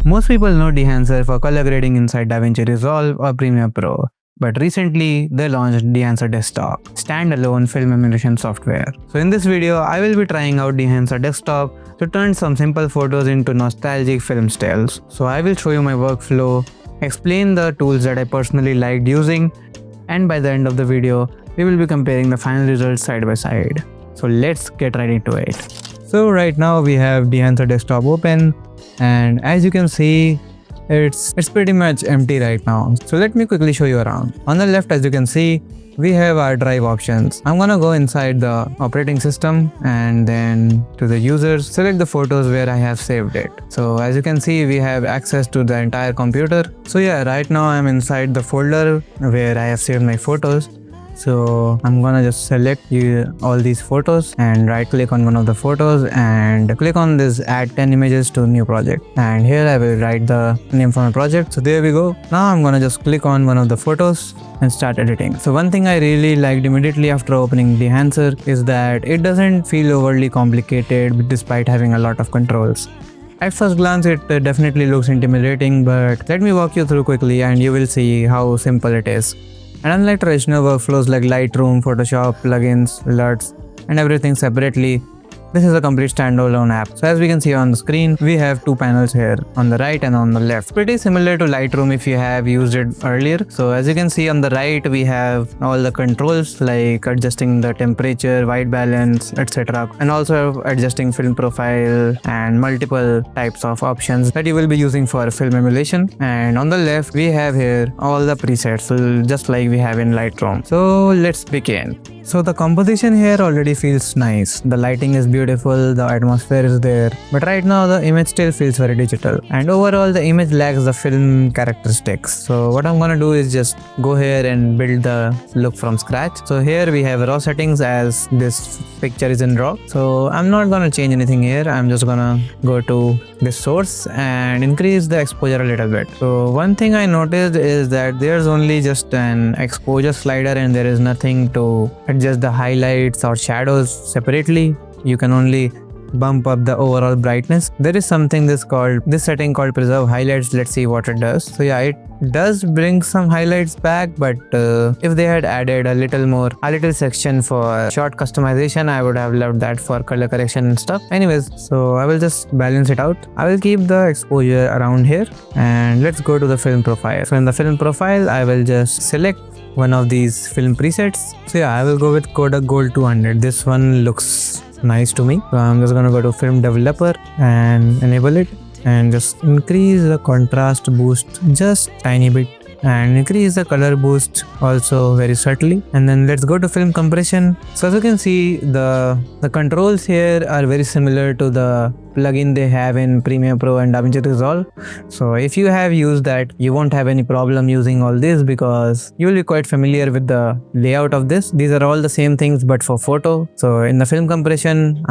Most people know Dehancer for color grading inside DaVinci Resolve or Premiere Pro. But recently, they launched Dehancer Desktop, standalone film emulation software. So in this video, I will be trying out Dehancer Desktop to turn some simple photos into nostalgic film styles. So I will show you my workflow, explain the tools that I personally liked using, and by the end of the video, we will be comparing the final results side by side. So let's get right into it. So right now we have Dehancer Desktop open, and as you can see, it's pretty much empty right now. So let me quickly show you around. On the left, as you can see, we have our drive options. I'm gonna go inside the operating system and then to the users, select the photos where I have saved it. So as you can see, we have access to the entire computer. So yeah, right now I'm inside the folder where I have saved my photos. So I'm gonna just select all these photos and right click on one of the photos and click on this add 10 images to new project, and here I will write the name for my project. So there we go. Now I'm gonna just click on one of the photos and start editing. So one thing I really liked immediately after opening Dehancer is that it doesn't feel overly complicated despite having a lot of controls. At first glance, it definitely looks intimidating, but let me walk you through quickly and you will see how simple it is. And unlike traditional workflows like Lightroom, Photoshop, plugins, alerts, and everything separately, this is a complete standalone app. So as we can see on the screen, we have two panels here, on the right and on the left. Pretty similar to Lightroom if you have used it earlier. So as you can see on the right, we have all the controls like adjusting the temperature, white balance, etc. And also adjusting film profile and multiple types of options that you will be using for film emulation. And on the left, we have here all the presets, just like we have in Lightroom. So let's begin. So the composition here already feels nice. The lighting is beautiful, the atmosphere is there, but right now the image still feels very digital. And overall the image lacks the film characteristics. So what I'm gonna do is just go here and build the look from scratch. So here we have raw settings as this picture is in raw. So I'm not gonna change anything here. I'm just gonna go to this source and increase the exposure a little bit. So one thing I noticed is that there's only just an exposure slider and there is nothing to adjust the highlights or shadows separately. You can only bump up the overall brightness. There is something this setting called preserve highlights. Let's see what it does. So yeah, it does bring some highlights back, but if they had added a little section for short customization, I would have loved that for color correction and stuff. Anyways, so I will just balance it out. I will keep the exposure around here and let's go to the film profile. So in the film profile, I will just select one of these film presets. So yeah, I will go with Kodak Gold 200. This one looks nice to me. So I'm just gonna go to film developer and enable it and just increase the contrast boost just tiny bit and increase the color boost also very subtly. And then let's go to film compression. So as you can see, the controls here are very similar to the plugin they have in Premiere Pro and DaVinci Resolve. So if you have used that, you won't have any problem using all this because you will be quite familiar with the layout of this. These are all the same things but for photo. So in the film compression,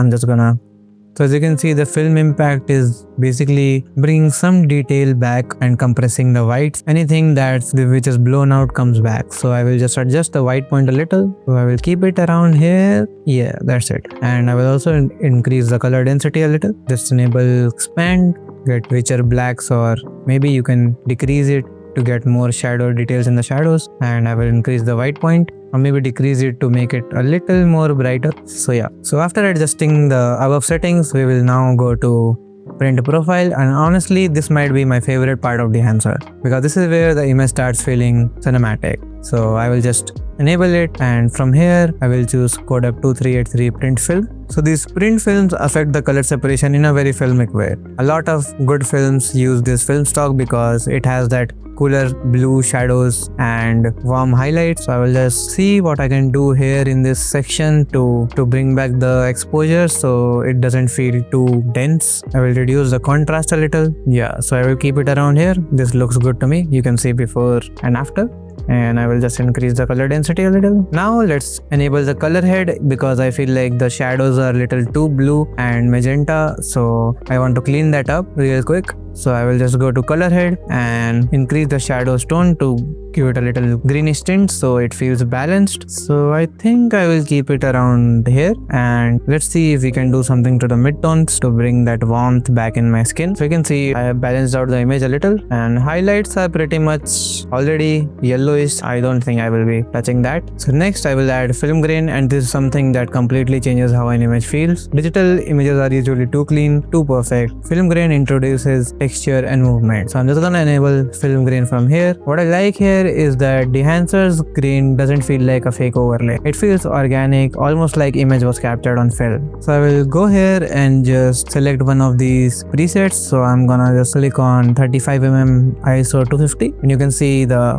so as you can see, the film impact is basically bringing some detail back and compressing the whites. Anything which is blown out comes back. So I will just adjust the white point a little. So I will keep it around here. Yeah, that's it. And I will also increase the color density a little. Just enable expand, get richer blacks, or maybe you can decrease it to get more shadow details in the shadows. And I will increase the white point, or maybe decrease it to make it a little more brighter. So yeah, so after adjusting the above settings, we will now go to print profile, and honestly this might be my favorite part of Dehancer because this is where the image starts feeling cinematic. So I will just enable it, and from here I will choose Kodak 2383 print film. So these print films affect the color separation in a very filmic way. A lot of good films use this film stock because it has that cooler blue shadows and warm highlights. So I will just see what I can do here in this section to bring back the exposure so it doesn't feel too dense. I will reduce the contrast a little. Yeah, so I will keep it around here. This looks good to me. You can see before and after. and I will just increase the color density a little. Now let's enable the color head because I feel like the shadows are a little too blue and magenta, so I want to clean that up real quick. So I will just go to color head and increase the shadows tone to give it a little greenish tint so it feels balanced. So I think I will keep it around here, and let's see if we can do something to the midtones to bring that warmth back in my skin. So you can see I have balanced out the image a little, and highlights are pretty much already yellowish. I don't think I will be touching that. So next I will add film grain, and this is something that completely changes how an image feels. Digital images are usually too clean, too perfect. Film grain introduces texture and movement. So I'm just gonna enable film grain from here. What I like here is that Dehancer's grain doesn't feel like a fake overlay. It feels organic, almost like image was captured on film. So I will go here and just select one of these presets. So I'm gonna just click on 35mm ISO 250, and you can see the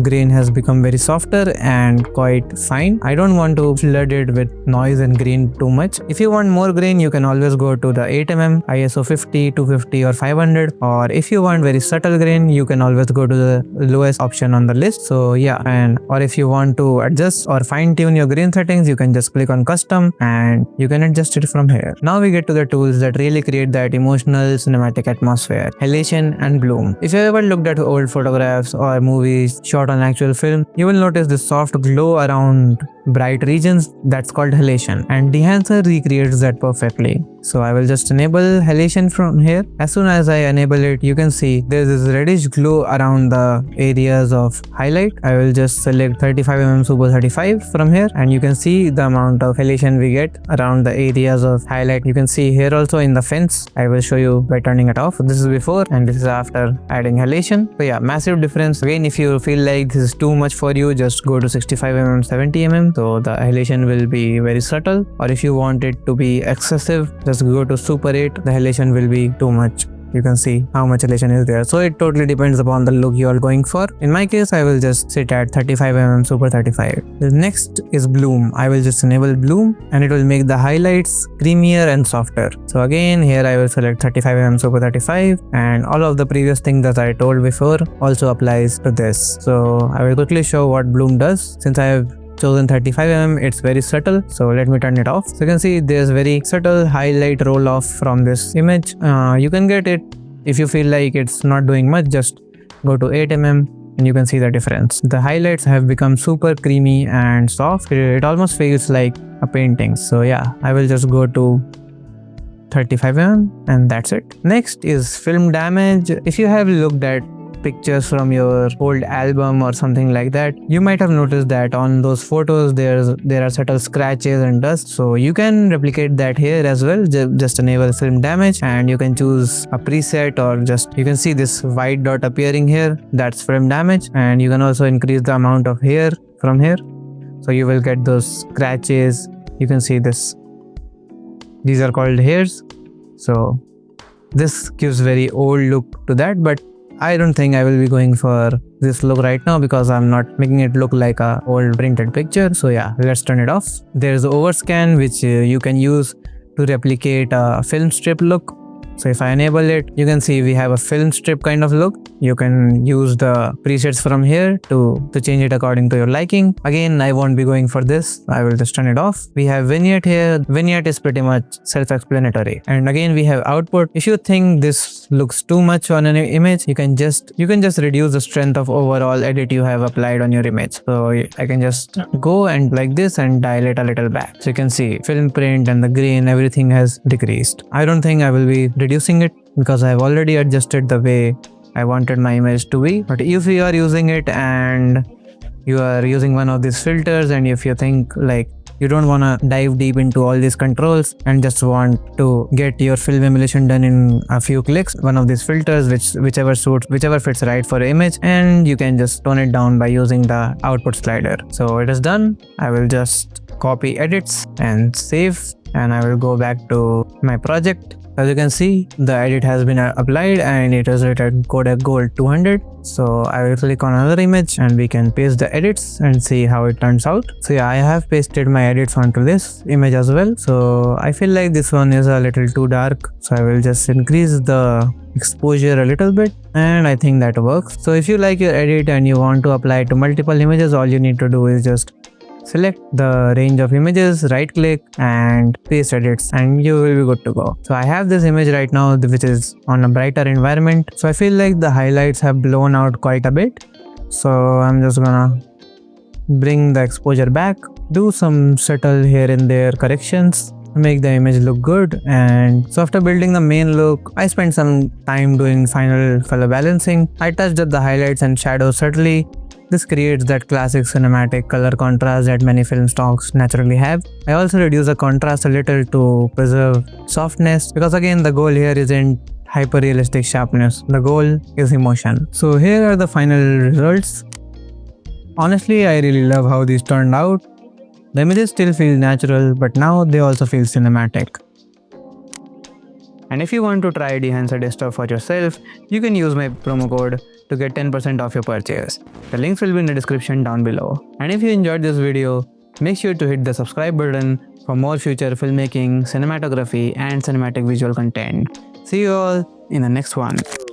grain has become very softer and quite fine. I don't want to flood it with noise and grain too much. If you want more grain, you can always go to the 8mm ISO 50, 250 or 500, or if you want very subtle grain, you can always go to the lowest option on the list. So yeah, or if you want to adjust or fine tune your grain settings, you can just click on custom and you can adjust it from here. Now we get to the tools that really create that emotional cinematic atmosphere: halation and bloom. If you ever looked at old photographs or movies shot on actual film, you will notice this soft glow around bright regions. That's called halation, and Dehancer recreates that perfectly. So I will just enable halation from here. As soon as I enable it, you can see there's this reddish glow around the areas of highlight. I will just select 35mm Super 35 from here, and you can see the amount of halation we get around the areas of highlight. You can see here also in the fence. I will show you by turning it off. This is before and this is after adding halation. So yeah, massive difference. Again, if you feel like this is too much for you, just go to 65mm 70mm. So the halation will be very subtle, or if you want it to be excessive, just go to Super 8. The halation will be too much. You can see how much halation is there. So it totally depends upon the look you are going for. In my case, I will just sit at 35mm Super 35. The next is bloom. I will just enable bloom, and it will make the highlights creamier and softer. So again, here I will select 35mm Super 35, and all of the previous things that I told before also applies to this. So I will quickly show what bloom does. Since I have chosen 35mm, it's very subtle, so let me turn it off. So you can see there's very subtle highlight roll off from this image. You can get it if you feel like it's not doing much. Just go to 8mm and you can see the difference. The highlights have become super creamy and soft. It almost feels like a painting. So yeah, I will just go to 35mm and that's it. Next is film damage. If you have looked at pictures from your old album or something like that, you might have noticed that on those photos there are subtle scratches and dust. So you can replicate that here as well. Just enable film damage, and you can choose a preset, or just you can see this white dot appearing here, that's film damage. And you can also increase the amount of hair from here, so you will get those scratches. You can see this, these are called hairs. So this gives very old look to that, but I don't think I will be going for this look right now because I'm not making it look like a old printed picture. So yeah, let's turn it off. There's Overscan, which you can use to replicate a film strip look. So if I enable it, you can see we have a film strip kind of look. You can use the presets from here to change it according to your liking. Again, I won't be going for this. I will just turn it off. We have vignette here. Vignette is pretty much self-explanatory. And again, we have output. If you think this looks too much on an image, you can just reduce the strength of overall edit you have applied on your image. So I can just go and like this and dial it a little back. So you can see film print and the grain, everything has decreased. I don't think I will be reducing it because I have already adjusted the way I wanted my image to be. But if you are using it and you are using one of these filters, and if you think like you don't want to dive deep into all these controls and just want to get your film emulation done in a few clicks, one of these filters whichever fits right for your image, and you can just tone it down by using the output slider. So it is done. I will just copy edits and save, and I will go back to my project As you can see, the edit has been applied and it is rated codec gold 200. So I will click on another image and we can paste the edits and see how it turns out. So yeah, I have pasted my edits onto this image as well. So I feel like this one is a little too dark. So I will just increase the exposure a little bit and I think that works. So if you like your edit and you want to apply it to multiple images, all you need to do is just select the range of images, right click and paste edits and you will be good to go. So I have this image right now which is on a brighter environment. So I feel like the highlights have blown out quite a bit. So I'm just gonna bring the exposure back, do some subtle here and there corrections, make the image look good. And so after building the main look, I spent some time doing final color balancing. I touched up the highlights and shadows subtly. This creates that classic cinematic color contrast that many film stocks naturally have. I also reduce the contrast a little to preserve softness, because again the goal here isn't hyper-realistic sharpness, the goal is emotion. So here are the final results. Honestly, I really love how these turned out. The images still feel natural, but now they also feel cinematic. And if you want to try Dehancer Desktop for yourself, you can use my promo code to get 10% off your purchase. The links will be in the description down below. And if you enjoyed this video, make sure to hit the subscribe button for more future filmmaking, cinematography and cinematic visual content. See you all in the next one.